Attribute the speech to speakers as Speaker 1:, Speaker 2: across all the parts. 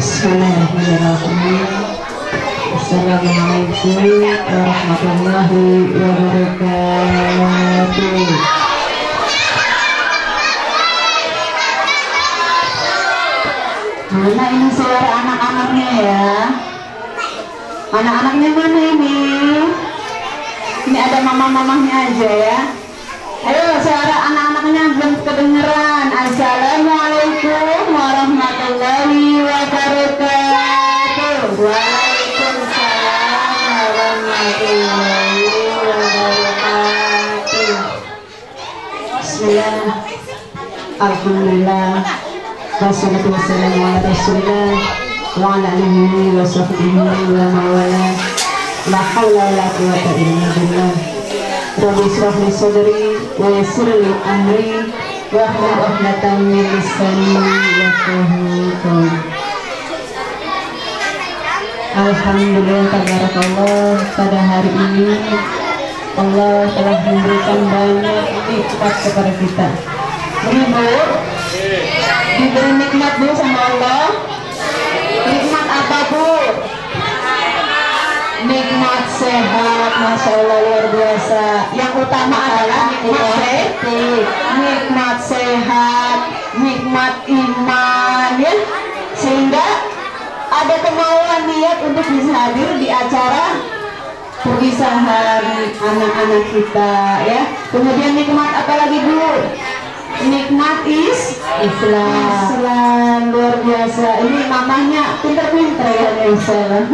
Speaker 1: Bismillahirrahmanirrahim. Assalamualaikum warahmatullahi wabarakatuh. Mana ini suara anak-anaknya ya? Anak-anaknya mana ini? Ini ada mama-mamahnya aja ya. Ayo suara anak-anaknya belum kedengeran. Assalamualaikum warahmatullahi wabarakatuh. Waalaikumsalam warahmatullahi wabarakatuh. Bismillah. Alhamdulillah. Wassalatu wassalamu ala Rasulillah wa ala alihi wa sahbihi wa mawala. La haula wa la quwwata illa billah. Rabbi shrah li sadri wa yassir li amri wa hlul 'uqdatam min lisani yafqahu qawli. Alhamdulillah, tabarakallah, pada hari ini Allah telah memberikan banyak nikmat kepada kita. Ini Bu, diberi nikmat Bu sama Allah. Nikmat apa Bu? Nikmat sehat, Masya Allah, luar biasa. Yang utama adalah nikmat sehat, nikmat iman ya. Sehingga ada kemauan niat untuk bisa hadir di acara perpisahan anak-anak kita ya. Kemudian nikmat apa lagi Bu? Nikmat Islam, luar biasa. Ini mamanya pinter-pinter ya, Islam.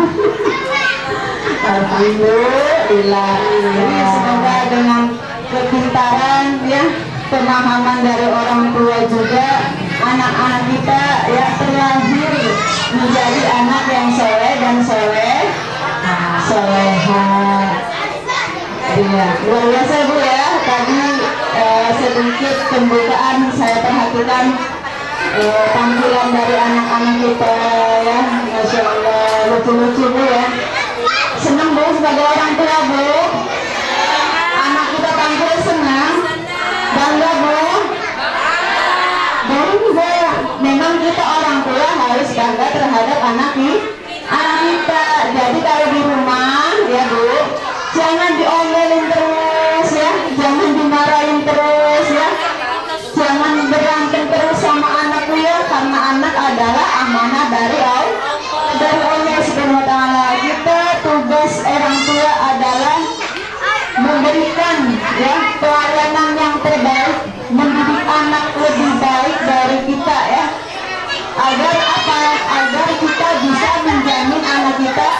Speaker 1: Alhamdulillah ya. Semoga dengan kepintaran ya, pemahaman dari orang tua juga, anak-anak kita ya terlahir menjadi anak yang soleh dan soleha. Iya, luar biasa Bu ya. Tadi sedikit pembukaan saya perhatikan tampilan dari anak-anak kita ya, Masya Allah, lucu-lucu Bu ya. Senang Bu sebagai orang tua Bu, anak kita tampil senang, bangga Bu. Bangga, memang kita orang tua harus bangga terhadap anak kita. Jadi kalau di rumah ya Bu, jangan diomelin terus ya, jangan dimarahin terus ya, jangan berantem terus sama anakku ya, karena anak adalah amanah dari Allah Subhanahu wa Ta'ala. Kita tugas orang tua adalah memberikan ya pelayanan yang terbaik, mendidik anak lebih baik dari kita ya, agar apa? Agar kita bisa menjamin anak kita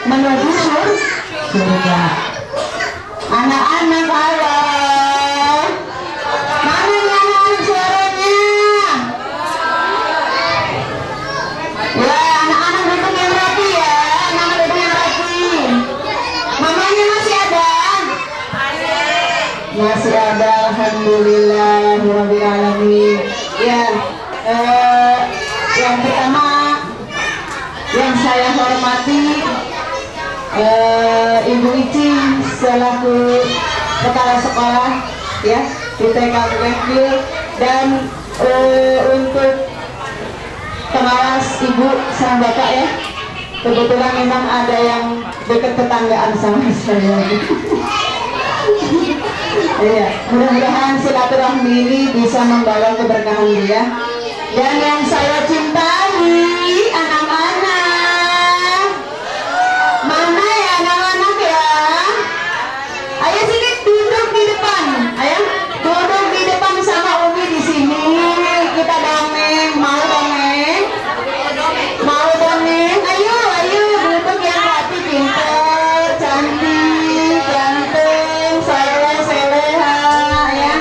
Speaker 1: menuju surga. Anak-anak halo, mana nih anak-anak suaranya? Ya, anak-anak duduk yang rapi ya, anak-anak duduk yang rapi. Mamanya masih ada? Masih ada, alhamdulillah, rabbil alamin. Ya, yang pertama yang saya hormati Ibu Ici selaku kepala sekolah ya di TK Wekil, dan untuk pengawas Ibu sama Bapak ya, kebetulan memang ada yang dekat tetanggaan sama saya. Ya, mudah-mudahan silaturahmi ini bisa membawa keberkahan dia. Dan yang saya cintai, anak-anak, mana ya anak-anak ya? Ayo sini duduk di depan, ayo duduk di depan sama Umi di sini. Kita dongeng, mau dongeng? Mau dongeng? Ayo duduk yang rapi, pintar, cantik, ganteng, soleha ya.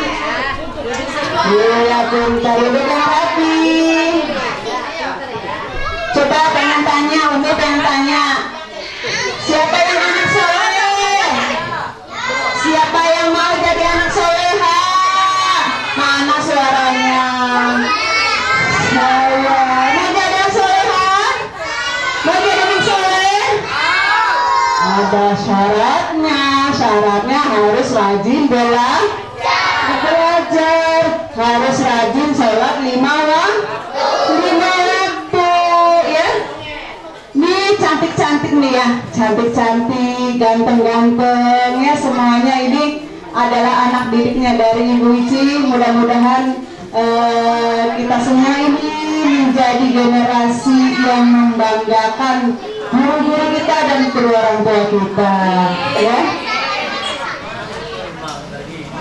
Speaker 1: Iya pintar, duduk yang rapi. Coba pengen tanya, Umi pengen tanya, siapa yang anak soleh? Siapa yang mau jadi anak soleha? Mana suaranya? Saya mau jadi anak soleha? Mau jadi anak soleh? Ada syaratnya harus rajin belajar, harus rajin sholat 5 waktu nih ya, cantik-cantik, ganteng-ganteng ya, semuanya ini adalah anak didiknya dari Ibu Ici. Mudah-mudahan kita semua ini menjadi generasi yang membanggakan guru-guru kita dan kedua orang tua kita ya.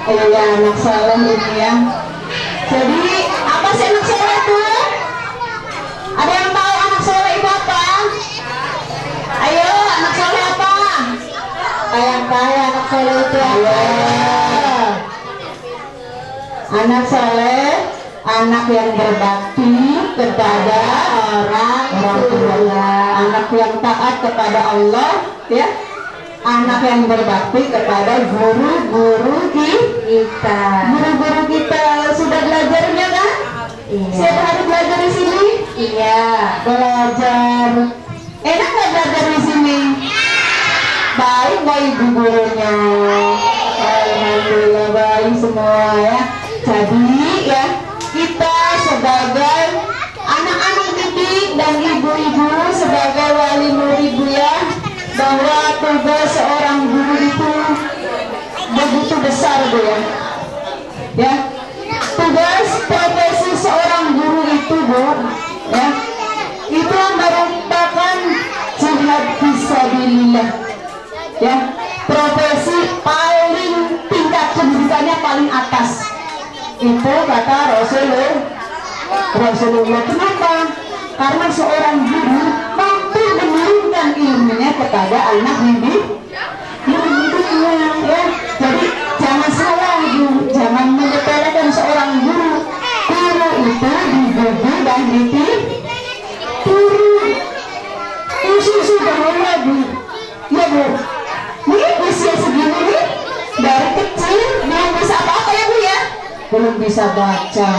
Speaker 1: Ya anak soleh ini ya. Jadi apa sih anak soleh itu? Ada yang tahu anak soleh itu apa? Ayo, anak soleh apa? Kayak anak soleh itu apa? Anak soleh, anak yang berbakti kepada orang tua, anak yang taat kepada Allah, ya. Anak yang berbakti kepada guru-guru kita. Guru-guru kita sudah belajarnya kan? Iya. Siapa harus belajar di sini? Iya. Belajar. Enak nggak belajar di sini? Baik nggak ibu gurunya? Alhamdulillah baik semua ya. Jadi ya kita sebagai anak-anak didik dan ibu-ibu sebagai wali murid ya, bahwa tugas seorang guru itu begitu besar Bu ya. Ya. Tugas profesi seorang guru itu Bu ya, itu merupakan jihad fisabilillah ya, profesi paling tingkat pendidikannya paling atas itu kata Rasulullah. Kenapa? Karena seorang guru mampu menurunkan ilmunya kepada anak didiknya ya. Jadi jangan salah Bu, jangan menyepelekan seorang guru. Guru itu dididik dan ditiru. Usus bahwa Bu, ya Bu, ini usia segini nih, dari kecil belum bisa apa-apa ya Bu ya, belum bisa baca,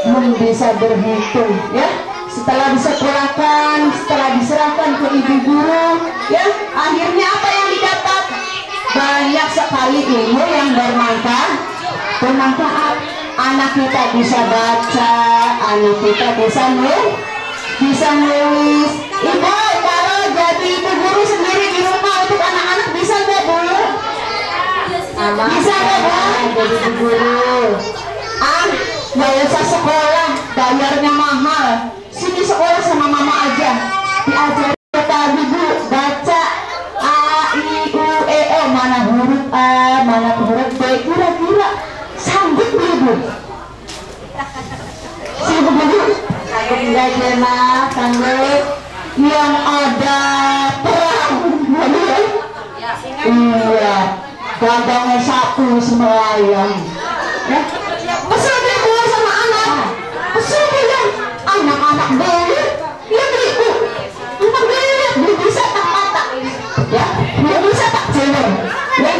Speaker 1: belum bisa berhitung ya. Setelah disekolahkan, setelah diserahkan ke ibu guru ya, akhirnya apa yang didapat? Banyak sekali ilmu yang bermanfaat. Anak kita bisa baca, anak kita bisa nulis. Ibu kalau jadi ibu guru sendiri di rumah untuk anak-anak bisa nggak Bu? Bisa nggak Bu? Jadi ibu guru nggak usah sekolah, bayarnya mahal. Sini sekolah sama mama aja, diajari tadi Bu, baca A, I, U, E, O, mana huruf A, mana huruf B, kira-kira sanggup Bu? Si Bu enggak jelas, sanggup. Yang ada perang, iya, gagangnya satu semelayang ya. Kesel dia keluar sama anak, kesel dia. Anak-anak beli, ya beli Bu, anak beli bisa tak mata ya, dia bisa tak jewer ya.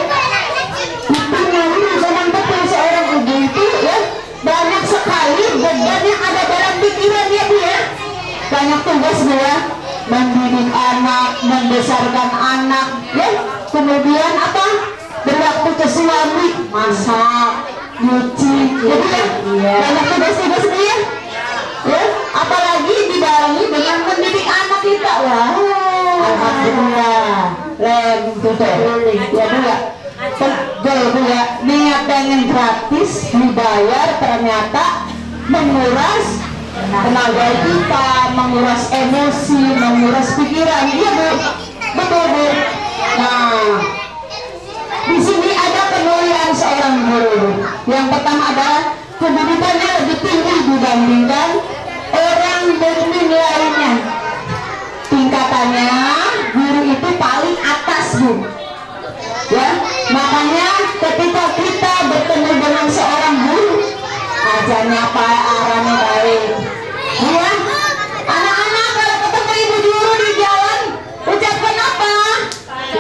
Speaker 1: Makanya ini zaman betul seorang ibu itu ya, banyak sekali beban yang ada dalam pikiran dia Bu ya. Banyak tugas dia, mendidik anak, membesarkan anak ya. Kemudian apa? Berwaktu ke suami, masak, nyuci, jadi ya, banyak tugas-tugas dia ya, apalagi dibarengi dengan mendidik anak kita. Wah, alhamdulillah. Ya Bu ya, pegel Bu ya, niat pengen gratis dibayar, ternyata menguras tenaga kita, menguras emosi, menguras pikiran. Iya Bu, betul Bu. Nah, di sini ada kemuliaan seorang guru. Yang pertama adalah pendidikannya lebih tinggi dibandingkan orang mukmin lainnya. Tingkatannya guru itu paling atas Bu ya. Makanya ketika kita bertemu dengan seorang guru, ajarnya apa, arahnya baik ya. Anak-anak kalau ketemu ibu guru di jalan, ucapkan apa?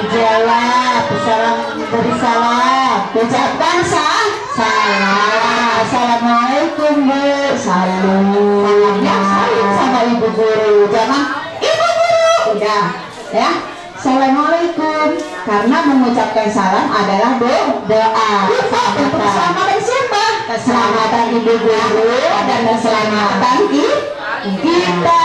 Speaker 1: Jawab, salam, beri salam, ucapkan salam. Assalamualaikum Bu, salam. Salamnya salim sama ibu guru, jangan ibu guru udah ya. Assalamualaikum, karena mengucapkan salam adalah doa. Keselamatan siapa? Keselamatan ibu guru dan keselamatan kita.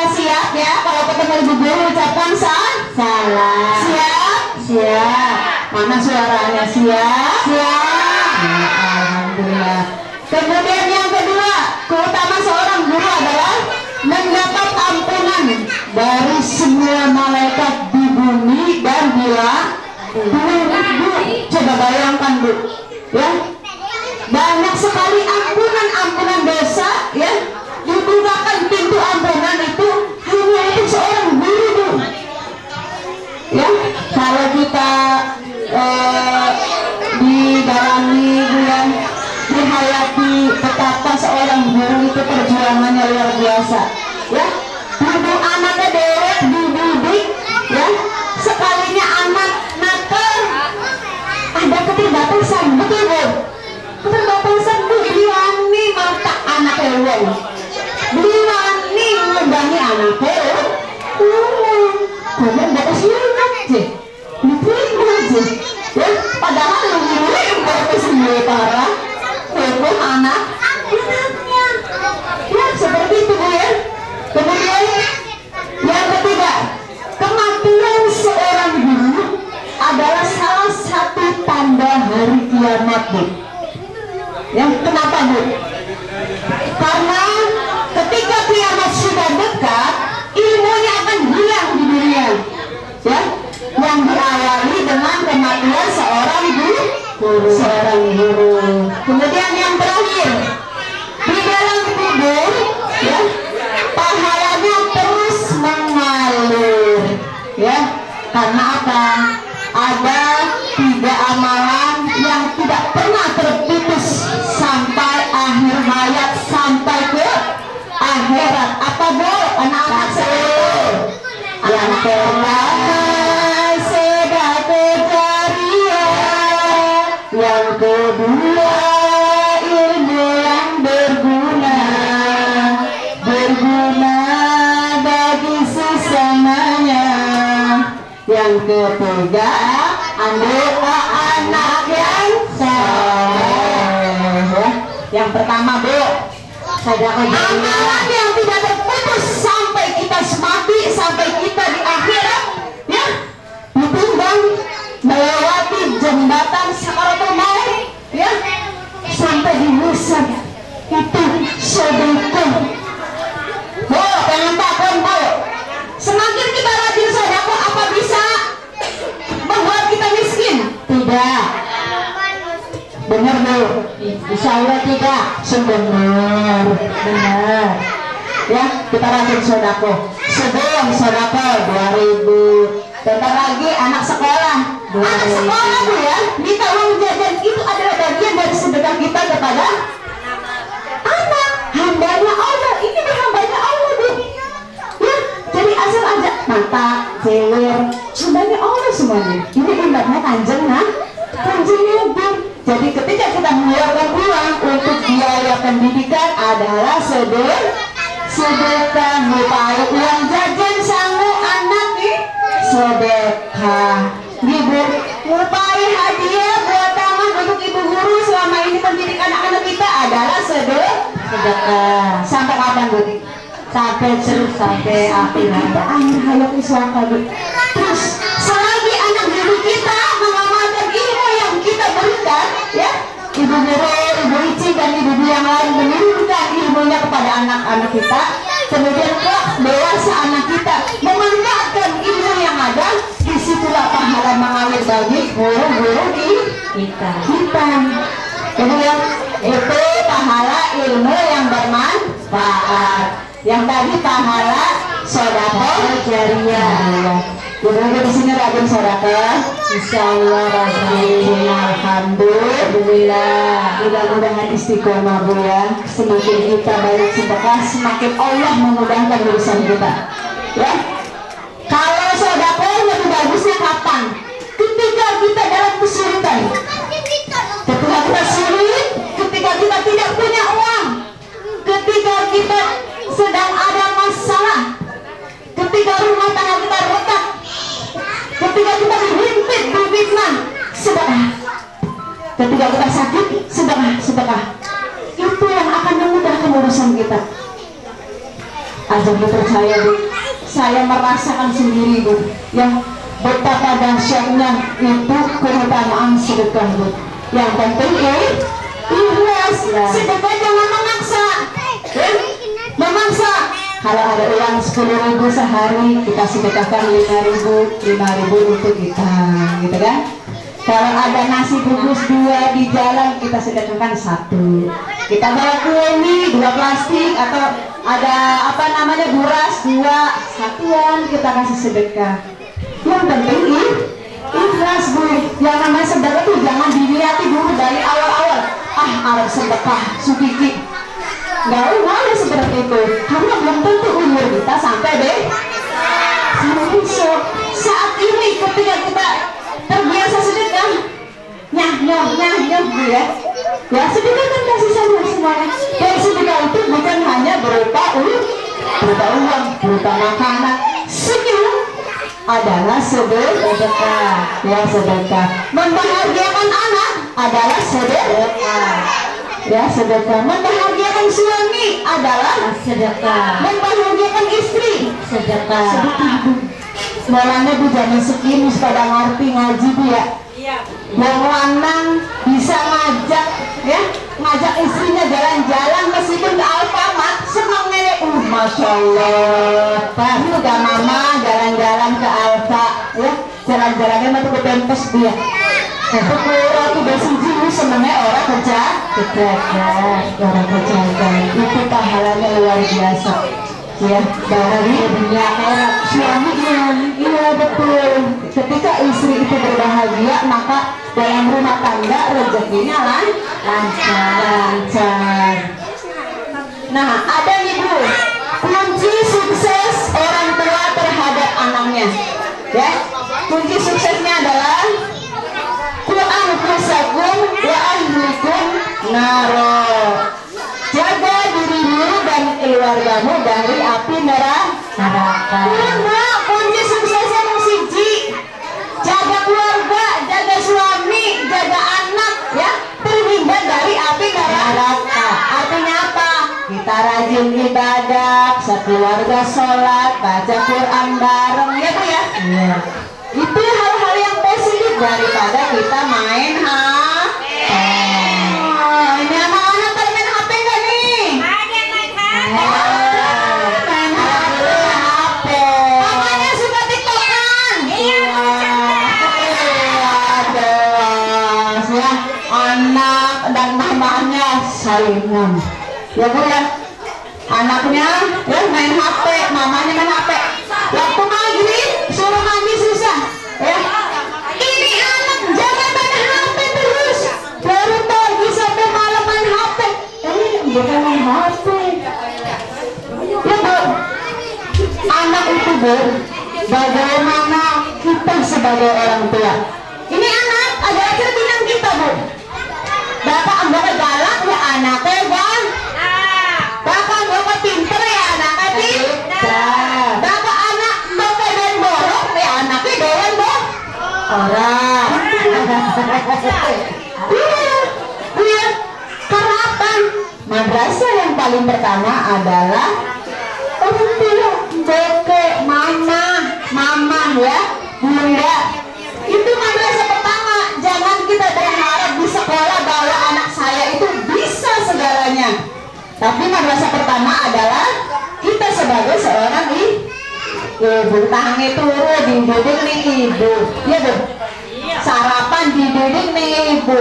Speaker 1: Siap ya, kalau ketemu ibu guru ucapkan salam. salah. Siap? Siap. Mana suaranya? Siap? Siap. Ya, alhamdulillah. Kemudian yang kedua, keutamaan seorang guru adalah mendapat ampunan dari semua malaikat di bumi dan di langit. Coba bayangkan Bu, ya, banyak sekali ampunan dosa, ya, dibukakan pintu ampunan itu hanya untuk seorang guru Bu. Ya, kalau kita didalami bulan dihayati betapa seorang guru itu perjuangannya luar biasa, ya. Dulu anaknya dewek dididik, ya, sekalinya anak nakal ada keterbatasan, betul Bu? Keterbatasan Bu, diwani mata anaknya uang, diwani ngebangi anaknya uang, kemudian batas lihat sih, diterima sih, ya. Padahal lu yang batas sendiri parah, hukum anaknya, ya seperti itu Bu, ya. Kemudian yang ketiga, kematian seorang guru adalah salah satu tanda hari kiamat Bu. Yang kenapa Bu? Karena ketika kiamat sudah dekat, ilmunya akan hilang di dunia, ya. Yang diawali dengan kematian seorang guru. Kemudian yang terakhir, di dalam kubur, ya, pahalanya terus mengalir, ya. Karena apa? Ada 3 amalan yang tidak pernah terputus sampai akhir hayat, sampai ke akhirat. Apa Bu? Anak-anak saya. Yang pertama sedekah jariah, yang kedua ilmu yang berguna bagi sesamanya, yang ketiga doa anak yang saleh. Yang pertama Bu, amalan yang tidak terputus sampai kita mati, sampai kita di akhirat, ya, ditimbang melewati jembatan sakaratul maut, ya, sampai di Musa itu sedekah. Bu, jangan takut Bu. Semakin kita rajin sedekah, apa bisa membuat kita miskin? Tidak. Benar Bu? Insya Allah tidak. Benar. Ya, kita rajin sedekah. Sebelum sedekah 2.000. Bentar lagi anak sekolah. Anak sekolah Bu, ya, minta uang jajan itu adalah bagian dari sedekah kita kepada anak. Hambanya Allah, ini hambanya Allah Bu. Ya, jadi asal aja mata, jewer, hambanya Allah semuanya. Ini ibaratnya kanjeng Nabi. Jadi ketika kita mengeluarkan uang untuk biaya pendidikan adalah sedekah, upaya uang jajan sangu anak nih sedekah. Ibu, upaya hadiah buat taman untuk ibu guru selama ini pendidik anak-anak kita adalah sedekah. Sampai kapan Bu? Sampai terus, sampai akhir hayat iswaka Bu. Terus selagi anak guru kita mengamalkan ilmu yang kita berikan, ya, ibu guru, ibu Ici dan ibu yang lain menurunkan ilmunya kepada anak-anak kita, kemudian kelak dewasa anak kita memanfaatkan ilmu yang ada, disitulah pahala mengalir bagi guru-guru kita. Kemudian itu pahala ilmu yang bermanfaat. Yang tadi pahala sedekah jariah. Ibu-ibu di sini rajin sedekah. Insyaallah rajin. Alhamdulillah. Mudah-mudahan istiqomah Bu, ya. Semakin kita banyak sedekah, semakin Allah memudahkan urusan kita. Ya. Kalau sedekah lebih bagusnya kapan? Ketika kita dalam kesulitan. Ketika kita sulit, ketika kita tidak punya uang, ketika kita sedang ada masalah, ketika rumah tangga kita retak, ketika kita dihimpit, difitnah, sedekah. Ketika kita sakit, sedekah. Itu yang akan memudahkan urusan kita. Ajar percaya Bu, saya merasakan sendiri Bu, yang betapa dahsyatnya itu keutamaan sedekah Bu. Yang penting ikhlas. Sedekah jangan memaksa, memaksa. Kalau ada uang 10.000 sehari, kita sedekahkan 5.000 untuk kita, gitu kan? Kalau ada nasi bungkus 2 di jalan, kita sedekahkan 1. Kita bawa kue nih 2 plastik, atau ada apa namanya buras 2, satuan kita kasih sedekah. Yang penting ikhlas Bu. Yang namanya sedekah tuh jangan dilihat dulu dari awal-awal. Harus sedekah sedikit. Nggak boleh seperti itu, karena belum tentu umur kita sampai besok. Saat ini ketika kita terbiasa sedekah, nyah Bu ya, sedekah kan kasih saja semuanya. Dan sedekah itu bukan hanya berupa uang, berupa makanan. Senyum adalah sedekah, ya sedekah. Membahagiakan anak adalah sedekah. Ya sedekah. Membahagiakan suami adalah sedekah. Membahagiakan istri sedekah. Sedekah Bu. Mulanya Bu zaman segini pada ngerti ngaji Bu ya. Yang lanang bisa ngajak istrinya jalan-jalan meskipun ke Alfamart, senang nenek. Masya Allah. Pak, udah mama jalan-jalan ke Alfa, ya jalan-jalannya mau ke Pempes dia. Aku bersiji senengnya orang orang kejaga itu pahalanya luar biasa ya, dari dunia akhirat. Suaminya iya betul, ketika istri itu berbahagia maka dalam rumah tangga rezekinya lancar. Nah ada nih Bu, kunci sukses orang tua terhadap anaknya ya. Kunci suksesnya adalah anfusakum wa ahlikum naro. Jaga dirimu dan keluargamu dari api neraka. Kunci suksesnya musiji. Jaga keluarga, jaga suami, jaga anak ya, terhindar dari api neraka. Artinya apa? Kita rajin ibadah, sekeluarga sholat, baca Quran bareng ya Bu ya. Iya. Itu hal-hal yang positif daripada kita main HP. Ini anak-anak pada main HP nggak nih? Main HP. Mamanya suka tiktokan. Iya. Ya, anak dan mamanya salingan. Ya Bu ya. Anaknya ya main HP, mamanya main HP. Waktu maghrib suruh mandi susah ya. Ini anak jangan main HP terus, dari pagi sampai malam main HP. Bukan main HP ya Bu. Anak itu Bu, bagaimana kita sebagai orang tua. Ini anak ada cerminan kita Bu. Bapak anggap galak ya anaknya kan. Bapak anggap pinter ya anaknya pinter. Bapak anak bapak dan borok ya anaknya doyan orang. Iya. Karena apa? Madrasah yang paling pertama adalah orang tua. Bokek, mama ya, bunda. Itu madrasah pertama. Jangan kita berharap di sekolah bahwa anak saya itu bisa segalanya. Tapi madrasah pertama adalah kita sebagai seorang ibu. Tangannya turun dididik nih ibu, ya Bu. Sarapan dididik nih ibu.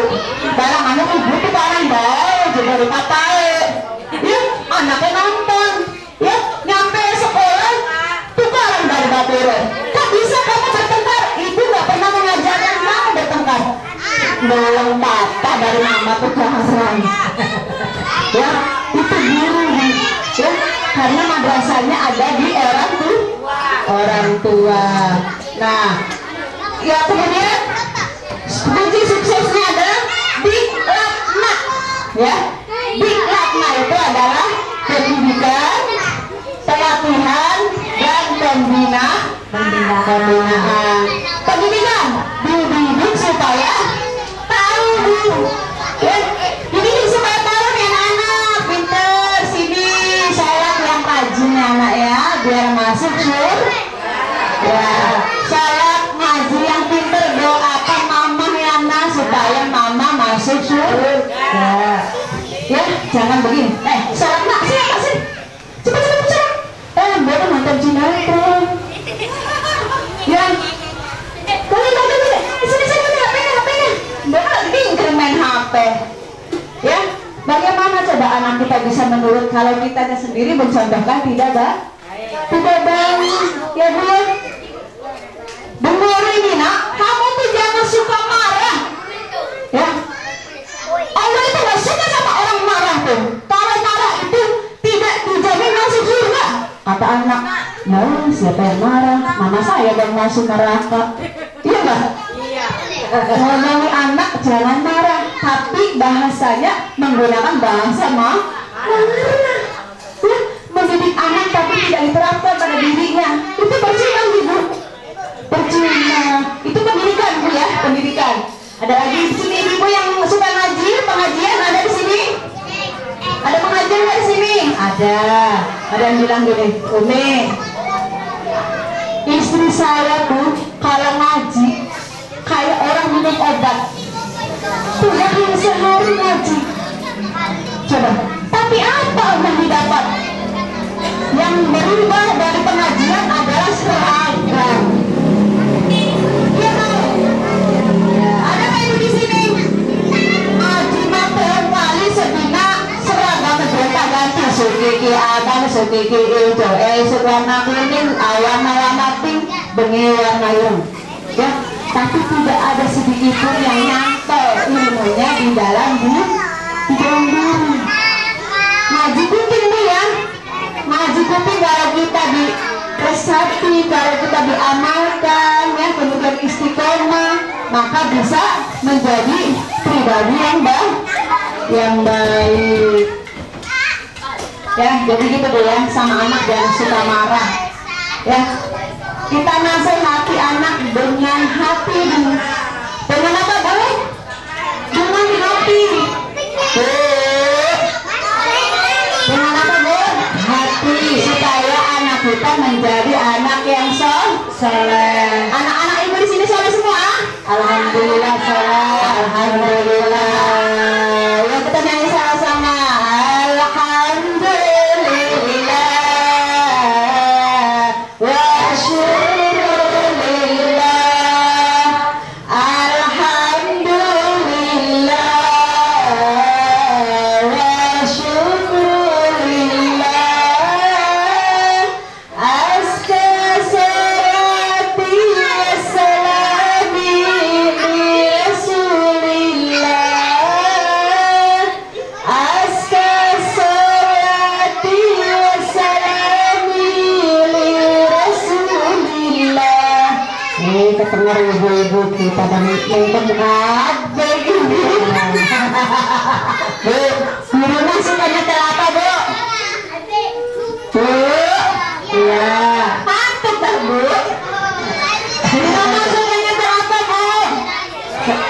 Speaker 1: Barang anak ibu itu barang baik juga dari papai. Ya, anaknya nonton. Ya, nyampe sekolah tukaran dari baterai. Kok bisa kamu bertengkar? Ibu nggak pernah mengajarkan kamu bertengkar. Nolong papa dari mama tuh jarang. Ya, itu guru ya, karena madrasahnya ada di orang tua. Nah, ya kemudian kunci suksesnya adalah diklatna ya. Diklatna itu adalah pendidikan, pelatihan dan pembinaan. Pendidikan dididik supaya tahu ya. Dididik supaya tahu nih anak-anak pinter, sini saya yang rajin anak ya, biar masuk surga. Ya, sholat ngaji yang pinter, doakan mama Yana supaya mama masuk surga. Ya, jangan begini. Sholat nak sih, apa sih? Cepat sholat. Dia kan nonton sinetron. Ya, sini HP-nya. Dia kan lagi main HP. Ya, bagaimana coba anak kita bisa menurut kalau kita sendiri mencontohkan tidak baik? Tidak baik, ya Bu. Dengar ini nak, kamu tuh jangan suka marah. Ya, Allah itu gak suka sama orang marah tuh. Kalau marah itu tidak dijamin masuk surga. Kata anak, ya siapa yang marah? Mama saya yang masuk neraka. Iya gak? Iya. Ngomongin anak jangan marah, tapi bahasanya menggunakan bahasa marah. Mendidik anak tapi tidak diterapkan pada dirinya, itu percuma Ibu. Percuma. Itu pendidikan Bu ya, pendidikan. Ada lagi di sini Ibu yang suka ngaji, pengajian ada di sini? Ada pengajian nggak di sini? Ada. Ada yang bilang gini, Umi, istri saya tuh kalau ngaji kayak orang minum obat. Tuh sehari ngaji. Coba. Tapi apa yang didapat? Yang berubah dari pengajian adalah seragam. Iya kan? Ada kayak di sini. Ngaji materi kali sedina seragam mereka ganti sukiki abang sukiki hijau warna kuning warna pink bengi warna ireng. Ya, tapi tidak ada sedikit pun yang nyantol ilmunya di dalam diri. Ngaji kuping Bu ya. Ngaji kuping kalau kita diresapi, kalau kita diamalkan ya, kemudian istiqomah, maka bisa menjadi pribadi yang baik. Ya, jadi gitu Bu ya, sama anak jangan suka marah. Ya, kita nasihati anak dengan hati, dengan apa Bu? Dengan hati. Dengan apa Bu? Hati, supaya anak kita menjadi anak yang soleh. Anak-anak Ibu di sini soleh semua? Alhamdulillah soleh. Alhamdulillah. Ya, kita nyanyi sama-sama. Alhamdulillah wa syukurillah. Alhamdulillah wa syukurillah. Aska salati wassalami li Rasulillah. Aska salati wassalami li Rasulillah. Kedengar ibu-ibu kita dan mengkemukade gini. Bu, gurunya sukanya apa Bu? Bu, iya. Mantap tak Bu? Mama sukanya apa Bu?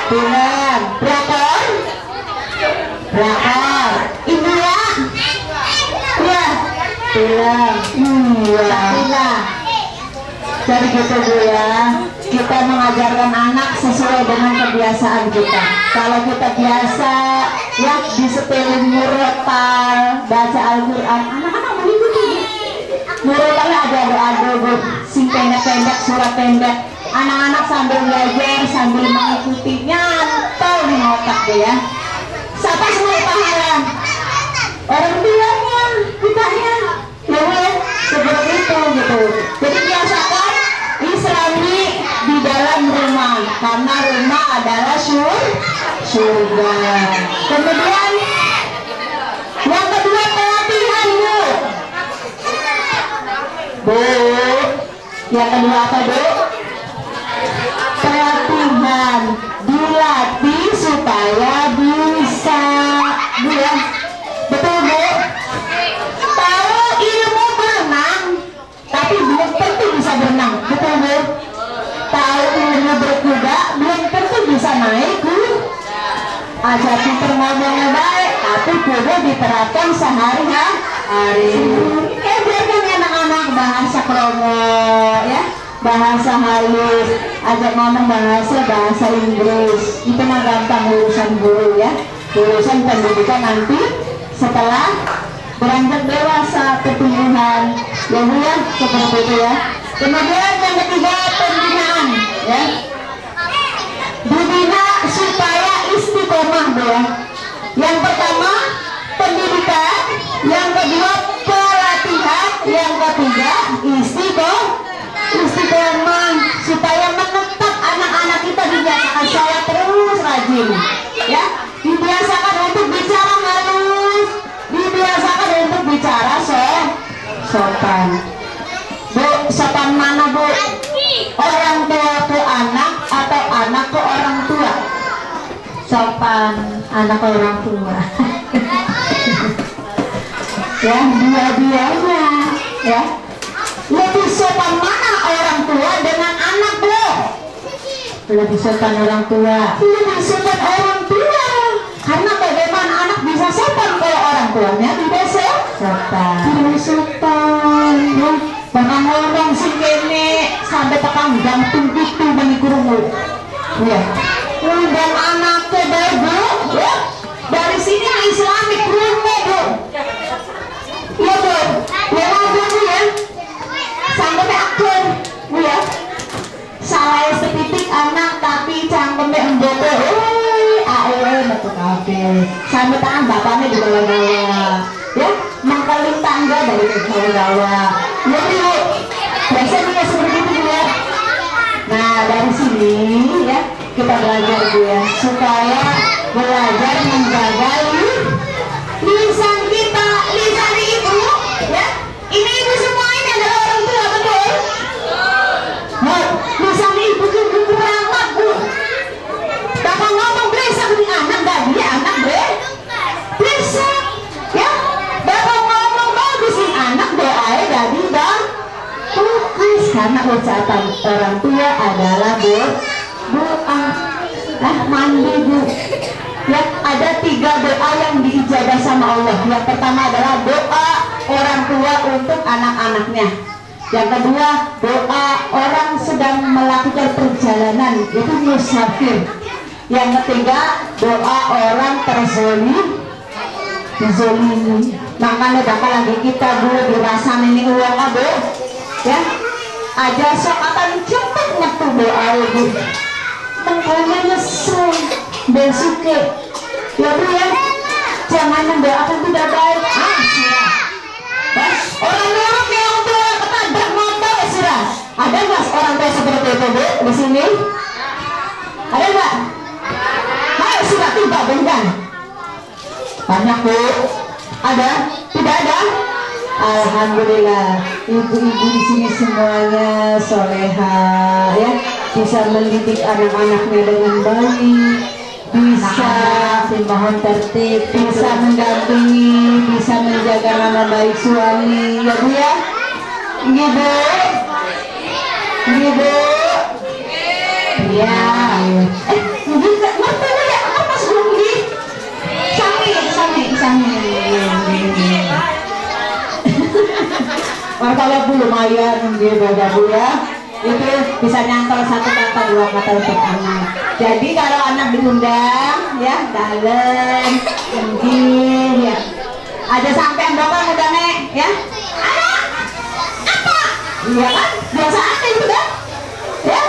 Speaker 1: Bulan. Berapa? Ibu ya? Iya. Bulan. Iya. Jadi gitu Bu ya, kita mengajarkan anak sesuai dengan kebiasaan kita. Kalau kita biasa ya disetelin murotal, baca Al-Quran, anak-anak mengikuti. Murotalnya ada doa-doa sing pendek-pendek, surat pendek. Anak-anak sambil belajar, sambil mengikuti, nyantol di otak deh ya. Siapa semua pahala? Orang tuanya, kitanya, ya seperti itu gitu. Jadi biasakan Islami di dalam rumah, karena rumah adalah surga. Kemudian yang kedua pelatihan Bu. Yang kedua apa Bu? Pelatihan, dilatih supaya bisa Bu ya. Betul Bu? Tahu ilmu berenang, tapi belum tentu bisa berenang. Betul Bu? Tahu ilmu berkuda, belum tentu bisa naik Bu. Ajar pinter ngomongnya baik, tapi kudu diterapkan sehari-hari. Biarkan anak-anak bahasa kromo ya, bahasa halus, ajak ngomong bahasa Inggris. Itu mah gampang urusan guru ya. Urusan pendidikan nanti setelah beranjak dewasa, pertumbuhan ya Bu ya, seperti itu ya. Kemudian yang ketiga, pembinaan ya. Dibina supaya istiqomah Bu ya. Yang pertama pendidikan, yang kedua pelatihan, yang ketiga istiqomah supaya menetap anak-anak kita dibiasakan sholat terus rajin ya, dibiasakan untuk bicara halus, dibiasakan untuk bicara sopan. Bu, sopan mana Bu? Orang tua ke anak atau anak ke orang tua? Sopan anak ke orang tua. Ya, dua-duanya ya. Lebih sopan mana orang tua dengan anak Bu? Lebih sopan orang tua. Lebih sopan orang tua. Karena bagaimana anak bisa sopan kalau orang tuanya tidak sopan. Tidak sopan. Ya. Bahkan ngomong si nenek sampai tekang jantung itu menikurumu. Ya. Dan anaknya baru ya. Dari sini Islamik rumah Bu. Ya Bu. Ya Bu ya. Sampai akun Bu ya. Salah setitik anak tapi cangkemnya emboto. Betul kabeh. Sampai tangan bapaknya di bawah-bawah. Ya, mengkeling tangga dari bawah-bawah. Ya Bu. Biasanya seperti itu Bu ya. Nah, dari sini ya kita belajar Bu ya, supaya belajar menjaga lisan kita, lisan ibu ya. Ini ibu semua ini adalah orang tua, betul? Nah, lisan ibu itu keramat Bu. Bapak ngomong beresak di anak, gak dia anak beresak ya. Bapak ngomong bagusin anak, doain jadi bang fokus, karena ucapan orang tua adalah doa. Mandi Bu ya. Ada 3 doa yang diijabah sama Allah. Yang pertama adalah doa orang tua untuk anak-anaknya. Yang kedua, doa orang sedang melakukan perjalanan, itu musafir. Yang ketiga, doa orang terzolimi. Makanya bakal lagi kita Bu dirasain ini uang Bu ya. Aja sok akan cepet ngetu doa Bu. Makanya nyesel besuke ya Bu ya. Jangan mendoakan tidak baik. Orang nurut yang tua ketabrak motor sudah. Ada nggak orang tua seperti itu Bu di sini? Ada nggak? Ayo sudah tiba bukan? Banyak Bu. Ada? Tidak ada? Alhamdulillah. Ibu-ibu di sini semuanya soleha ya, bisa mendidik anak-anaknya dengan baik, bisa mohon tertib, bisa mendampingi, bisa menjaga nama baik suami ya Bu ya. Ini Bu. Ini Bu. Ya. Ngerti ya apa sungguh? Sami. Kalau Bu lumayan dia beda Bu ya. Itu bisa nyantol 1 kata 2 kata untuk anak. Jadi kalau anak diundang ya dalem mungkin ya. Ada sampean bapak udah nek ya. Ada apa? Iya kan? Biasa aja itu kan? Ya.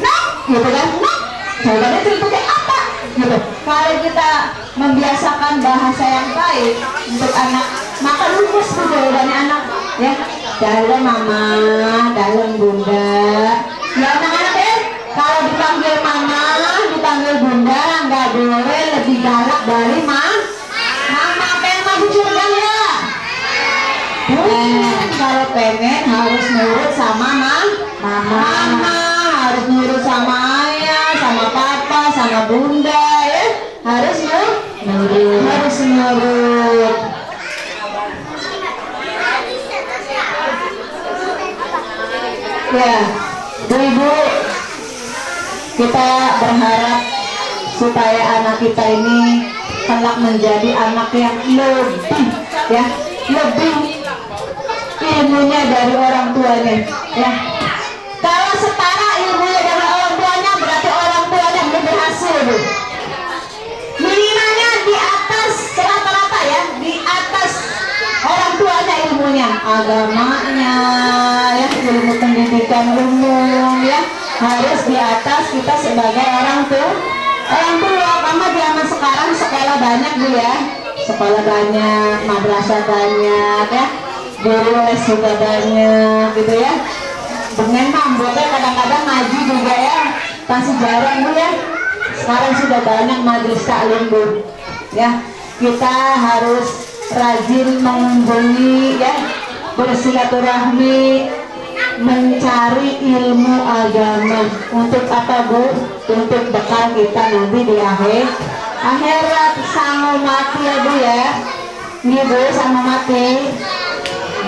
Speaker 1: Nah, gitu kan? Nah, jawabannya ceritanya apa? Gitu. Kalau kita membiasakan bahasa yang baik untuk anak, maka lumus tuh jawabannya anak ya. Dalam mama, dalam bunda ya anak-anak ya. Kalau dipanggil mama, dipanggil bunda, nggak boleh lebih galak dari mama. Pengen masuk surga ya? Kalau pengen harus nurut sama mama, harus nurut sama ayah, sama papa, sama bunda ya. Harus nurut. Ya, Bu-ibu, kita berharap supaya anak kita ini kelak menjadi anak yang lebih ilmunya dari orang tuanya. Ya. Kalau setara ilmunya dengan orang tuanya berarti orang tuanya belum berhasil, Bu. Minimalnya di atas rata-rata ya, di atas orang tuanya ilmunya, agamanya, ya, ilmu pendidikan umum ya, harus di atas kita sebagai orang tua. Karena zaman sekarang sekolah banyak, Bu ya, sekolah banyak, madrasah banyak ya, guru les juga banyak gitu ya. Memang boleh kadang-kadang ngaji juga ya, masih jarang, Bu ya. Sekarang sudah banyak majelis taklim, Bu ya. Kita harus rajin mengunjungi ya, bersilaturahmi, mencari ilmu agama. Untuk apa, Bu? Untuk bekal kita nanti di akhirat sama mati ya, Bu ya. Ini, Bu, sama mati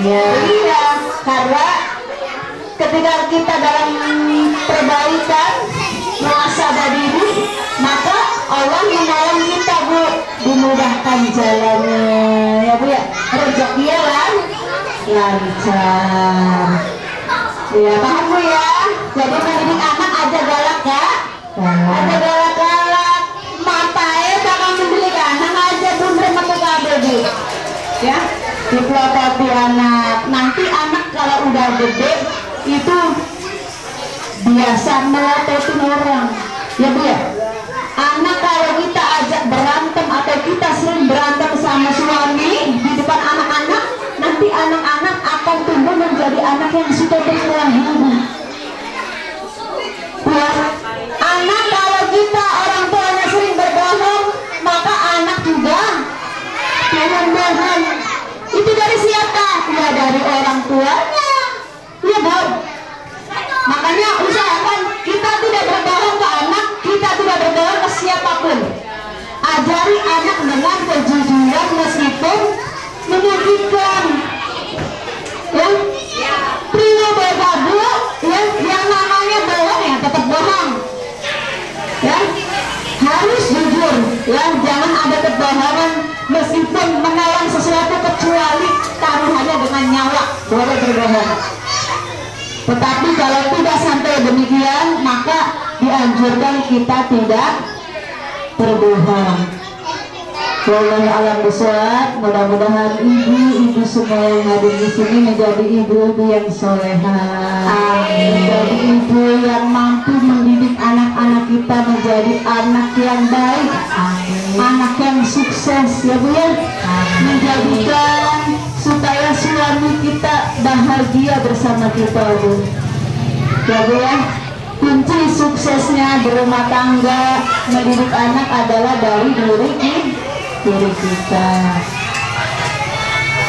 Speaker 1: ya. Iya, karena ketika kita dalam perbaikan muhasabah diri, maka Allah menolong kita, Bu, dimudahkan jalannya ya, Bu ya. Rezeki ya lancar ya, paham, Bu ya. Jadi mendidik anak aja galak ya, aja galak-galak matae jangan mendidik anak aja bener mata kabel, Bu ya. Dipelototi anak, nanti anak kalau udah gede itu biasa melototin orang ya, Bu ya. Anak kalau kita ajak berantem atau kita sering berantem sama suami di depan anak-anak, nanti anak-anak akan tumbuh menjadi anak yang sudah berkelahi, Bu ya. Anak kalau kita orang tuanya sering berbohong, maka anak juga bohong. Itu dari siapa? Ya dari orang tuanya ya, Bu. Makanya usahakan kita tidak berbohong ke anak, kita tidak berbohong ke siapapun. Ajari anak dengan kejujuran meskipun menyakitkan ya. Pria bergabu ya, yang namanya bohong ya tetap bohong ya, harus jujur ya, jangan ada kebohongan meskipun menolong sesuatu kecuali taruhannya dengan nyawa, boleh berbohong. Tetapi kalau tidak sampai demikian, maka dianjurkan kita tidak berbohong. Wallahu a'lam bishawab. Mudah-mudahan ibu-ibu semua yang hadir di sini menjadi ibu-ibu yang soleha. Menjadi ibu yang mampu mendidik anak-anak kita menjadi anak yang baik, anak yang sukses ya, Bu ya. Menjadikan supaya suami kita bahagia bersama kita, Bu ya, Bu ya. Kunci suksesnya berumah tangga mendidik anak adalah dari diri kita.